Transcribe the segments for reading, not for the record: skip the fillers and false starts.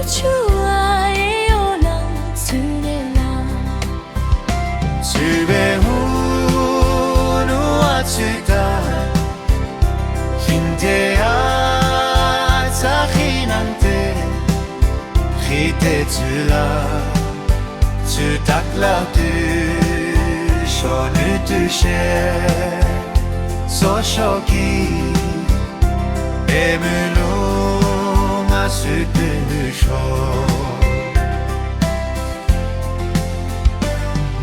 Chua eo lang tsunela Tsube hunu atsuta Hinte atsahinante Hite tsula Tsutakla tu Shonu tushe Soshoki Emulu Masutenu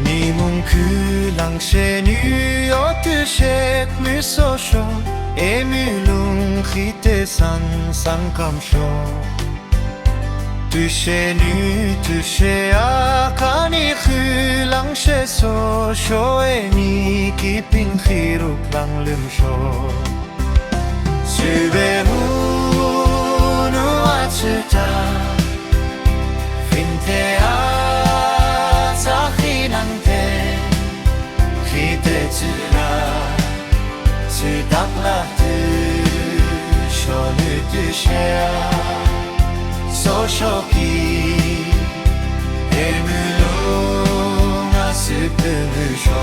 Nimun kulang shenu Yotushek musosho Emulung khite san kamsho Tushenu tushe akani khulang sheso Shoeni kipin khiruk lang limsho Subehu nu atsuta Finte atsahinante Khite tsura Tsudakla tu Shonu tushea Soshoki Emulung asupenu sho